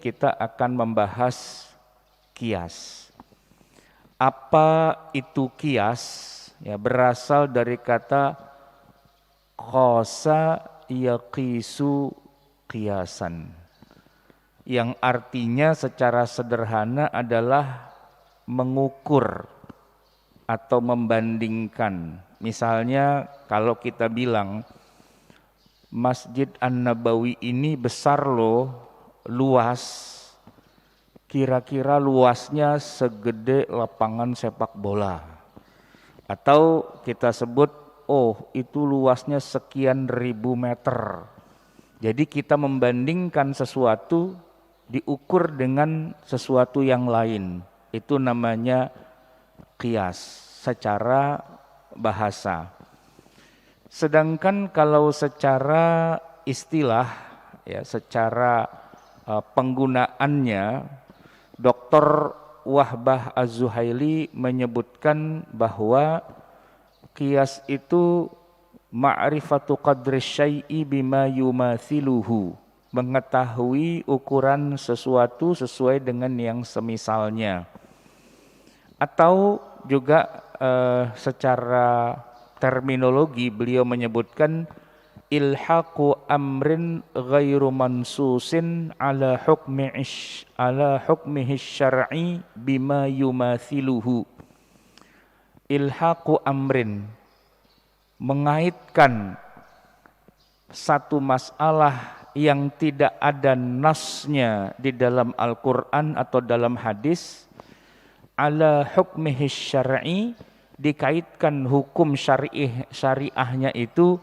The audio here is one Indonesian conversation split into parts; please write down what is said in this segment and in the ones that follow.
kita akan membahas qiyas. Apa itu qiyas? Ya, berasal dari kata qasa yaqisu qiyasan, yang artinya secara sederhana adalah mengukur atau membandingkan. Misalnya kalau kita bilang Masjid An-Nabawi ini besar loh, luas, kira-kira luasnya segede lapangan sepak bola. Atau kita sebut, oh itu luasnya sekian ribu meter. Jadi kita membandingkan sesuatu diukur dengan sesuatu yang lain. Itu namanya qiyas secara bahasa. Sedangkan kalau secara istilah, ya secara penggunaannya, Dr. Wahbah Az-Zuhaili menyebutkan bahwa qiyas itu ma'rifatu qadri syai'i bima yumathiluhu, mengetahui ukuran sesuatu sesuai dengan yang semisalnya. Atau juga secara terminologi beliau menyebutkan ilhaqu amrin ghairu mansusin ala hukmihi syar'i bima yumathiluhu. Ilhaqu amrin, mengaitkan satu masalah yang tidak ada nasnya di dalam Al-Quran atau dalam hadis, ala hukmihi syar'i, dikaitkan hukum syariahnya itu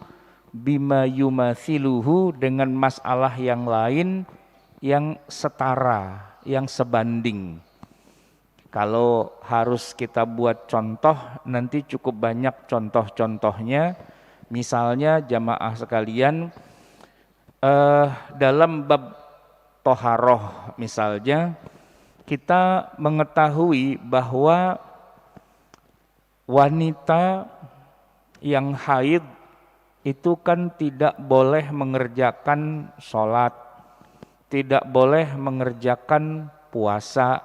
bima yumathiluhu, dengan masalah yang lain yang setara, yang sebanding. Kalau harus kita buat contoh, nanti cukup banyak contoh-contohnya. Misalnya jamaah sekalian, dalam bab toharoh misalnya, kita mengetahui bahwa wanita yang haid itu kan tidak boleh mengerjakan sholat, tidak boleh mengerjakan puasa,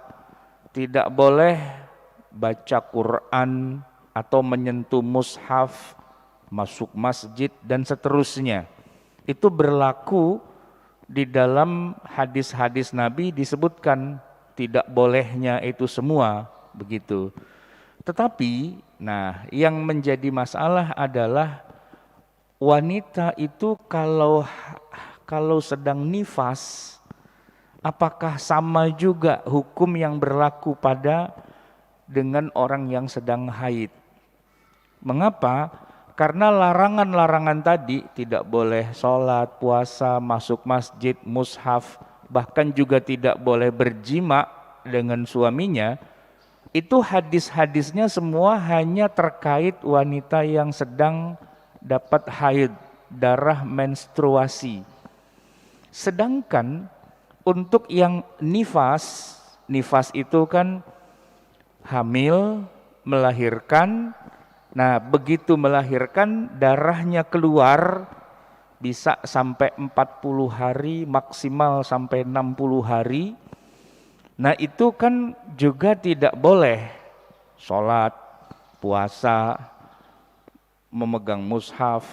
tidak boleh baca Quran atau menyentuh mushaf, masuk masjid, dan seterusnya. Itu berlaku di dalam hadis-hadis Nabi disebutkan tidak bolehnya itu semua, begitu. Tetapi, yang menjadi masalah adalah wanita itu kalau sedang nifas, apakah sama juga hukum yang berlaku dengan orang yang sedang haid? Mengapa? Karena larangan-larangan tadi, tidak boleh sholat, puasa, masuk masjid, mushaf, bahkan juga tidak boleh berjima dengan suaminya, itu hadis-hadisnya semua hanya terkait wanita yang sedang dapat haid, darah menstruasi. Sedangkan untuk yang nifas itu kan hamil, melahirkan. Nah, begitu melahirkan darahnya keluar bisa sampai 40 hari, maksimal sampai 60 hari. Nah, itu kan juga tidak boleh sholat, puasa, memegang mushaf,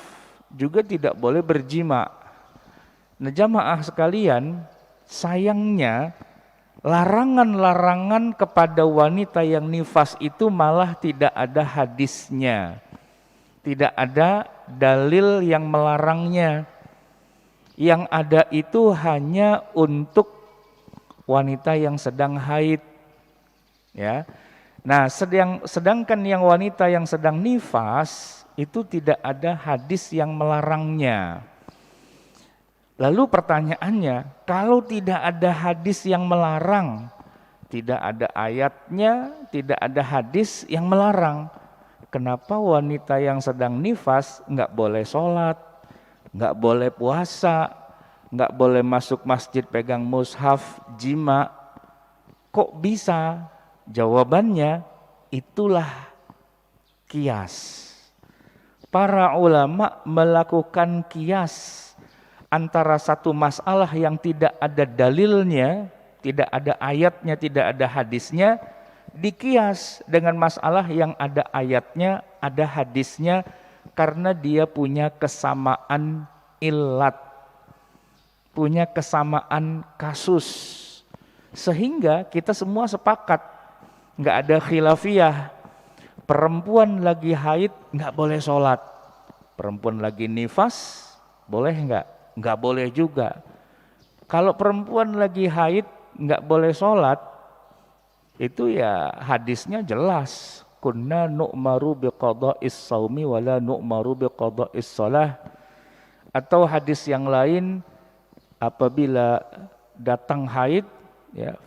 juga tidak boleh berjima. Nah, jamaah sekalian, sayangnya larangan-larangan kepada wanita yang nifas itu malah tidak ada hadisnya, tidak ada dalil yang melarangnya. Yang ada itu hanya untuk wanita yang sedang haid, ya. Nah, sedangkan yang wanita yang sedang nifas itu tidak ada hadis yang melarangnya. Lalu pertanyaannya, kalau tidak ada hadis yang melarang, tidak ada ayatnya, tidak ada hadis yang melarang, kenapa wanita yang sedang nifas nggak boleh sholat, nggak boleh puasa, nggak boleh masuk masjid pegang mushaf, jima? Kok bisa? Jawabannya, itulah qiyas. Para ulama melakukan qiyas antara satu masalah yang tidak ada dalilnya, tidak ada ayatnya, tidak ada hadisnya, dikias dengan masalah yang ada ayatnya, ada hadisnya, karena dia punya kesamaan illat, punya kesamaan kasus, sehingga kita semua sepakat, nggak ada khilafiyah. Perempuan lagi haid nggak boleh sholat, perempuan lagi nifas boleh nggak? Nggak boleh juga. Kalau perempuan lagi haid nggak boleh sholat, itu ya hadisnya jelas. Kunna nu'maru biqada'is shaumi wala nu'maru biqada'is shalah. Atau hadis yang lain, apabila datang haid, ya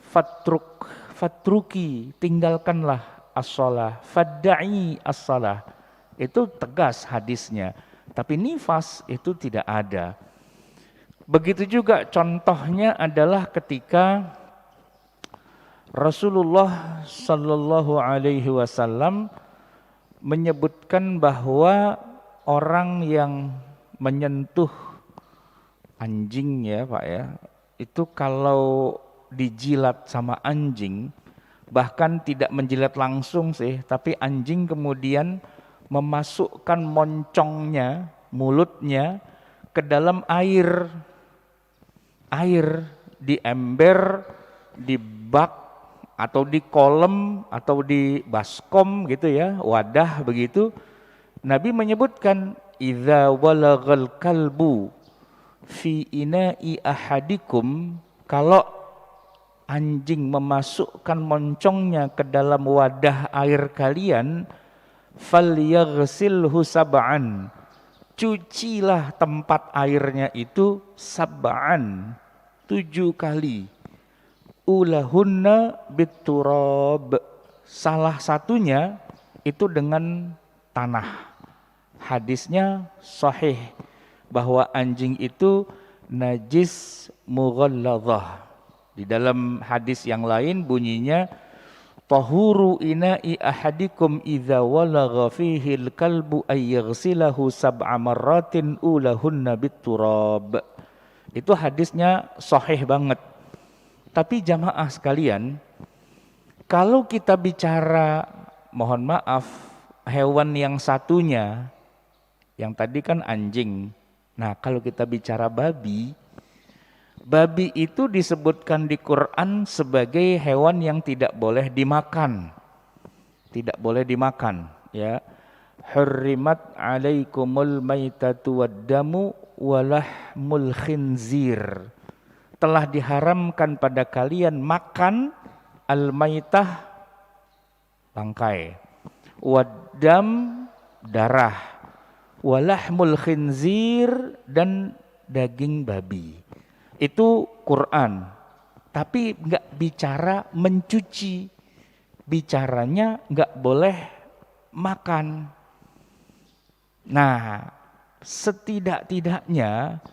fatruki, tinggalkanlah as-shalah, fadda'i as-shalah. Itu tegas hadisnya. Tapi nifas itu tidak ada. Begitu juga contohnya adalah ketika Rasulullah Sallallahu Alaihi Wasallam menyebutkan bahwa orang yang menyentuh anjing, ya Pak ya, itu kalau dijilat sama anjing, bahkan tidak menjilat langsung sih, tapi anjing kemudian memasukkan moncongnya, mulutnya ke dalam air di ember, di bak, atau di kolam, atau di baskom gitu ya, wadah begitu. Nabi menyebutkan, idza walagal kalbu fi ina'i ahadikum, kalau anjing memasukkan moncongnya ke dalam wadah air kalian, falyaghsilhu sab'an, cucilah tempat airnya itu sab'an, 7 kali. Ulahunna biturab, salah satunya itu dengan tanah. Hadisnya sahih bahwa anjing itu najis mughalladhah. Di dalam hadis yang lain bunyinya, tahuru ina'i ahadikum idza walagha fihi al-kalbu ay yaghsilahu sab'a marratin ulahunna biturab. Itu hadisnya sahih banget. Tapi jamaah sekalian, kalau kita bicara, mohon maaf, hewan yang satunya, yang tadi kan anjing. Nah, kalau kita bicara babi, babi itu disebutkan di Quran sebagai hewan yang tidak boleh dimakan. Tidak boleh dimakan, ya. Hurrimat 'alaikumul maitatu waddamu walahmul khinzir. Telah diharamkan pada kalian makan al-maitah, bangkai, waddam, darah, walahmul khinzir, dan daging babi. Itu Quran. Tapi enggak bicara mencuci, bicaranya enggak boleh makan. Nah, setidak-tidaknya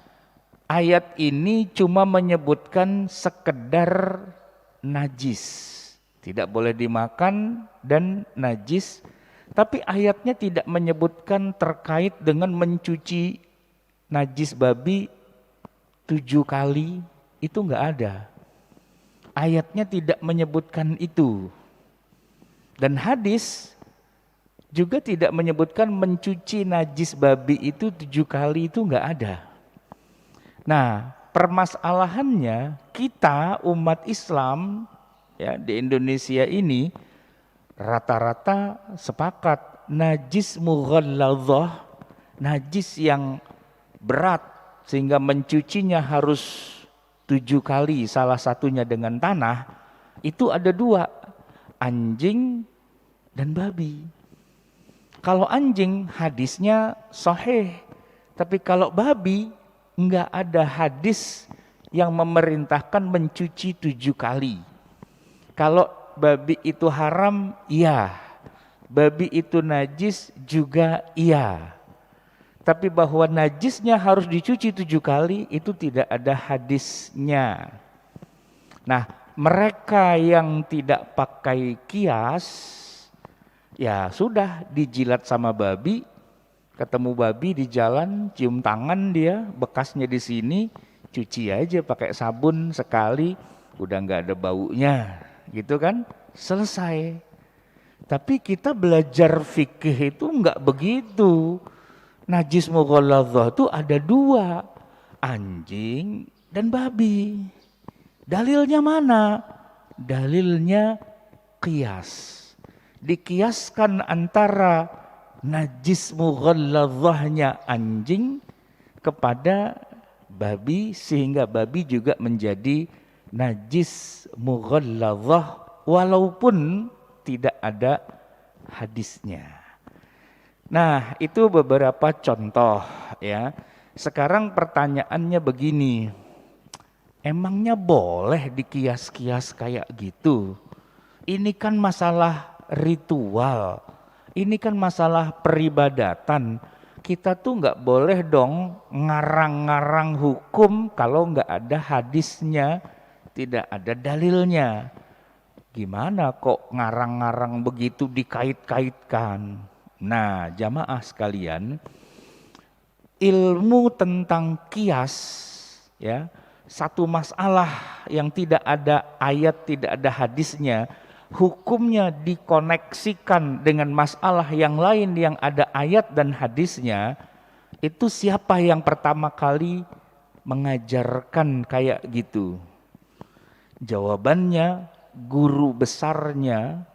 ayat ini cuma menyebutkan sekedar najis, tidak boleh dimakan dan najis, tapi ayatnya tidak menyebutkan terkait dengan mencuci najis babi 7 kali, itu enggak ada. Ayatnya tidak menyebutkan itu. Dan hadis juga tidak menyebutkan mencuci najis babi itu 7 kali, itu enggak ada. Nah, permasalahannya kita umat Islam ya di Indonesia ini rata-rata sepakat najis mughalladhah, najis yang berat sehingga mencucinya harus 7 kali, salah satunya dengan tanah, itu ada 2, anjing dan babi. Kalau anjing hadisnya sahih, tapi kalau babi enggak ada hadis yang memerintahkan mencuci 7 kali. Kalau babi itu haram, iya. Babi itu najis juga iya. Tapi bahwa najisnya harus dicuci 7 kali, itu tidak ada hadisnya. Nah, mereka yang tidak pakai kias, ya sudah dijilat sama babi, Ketemu babi di jalan, cium tangan dia, bekasnya di sini, cuci aja pakai sabun sekali, udah nggak ada baunya, gitu kan? Selesai. Tapi kita belajar fikih itu nggak begitu. Najis mughalladhah itu ada dua, anjing dan babi. Dalilnya mana? Dalilnya qiyas. Dikiaskan antara najis mughalladhahnya anjing kepada babi, sehingga babi juga menjadi najis mughalladhah walaupun tidak ada hadisnya. Nah, itu beberapa contoh ya. Sekarang pertanyaannya begini, emangnya boleh dikias-kias kayak gitu? Ini kan masalah ritual, ini kan masalah peribadatan. Kita tuh nggak boleh dong ngarang-ngarang hukum kalau nggak ada hadisnya, tidak ada dalilnya. Gimana kok ngarang-ngarang begitu dikait-kaitkan? Nah, jamaah sekalian, ilmu tentang kias ya, satu masalah yang tidak ada ayat, tidak ada hadisnya, hukumnya dikoneksikan dengan masalah yang lain yang ada ayat dan hadisnya, itu siapa yang pertama kali mengajarkan kayak gitu? Jawabannya guru besarnya,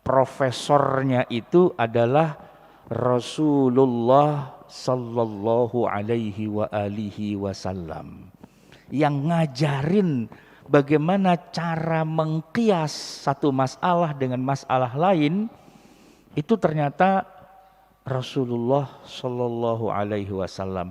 profesornya itu adalah Rasulullah sallallahu alaihi wa alihi wasallam, yang ngajarin bagaimana cara mengkias satu masalah dengan masalah lain. Itu ternyata Rasulullah sallallahu alaihi wasallam.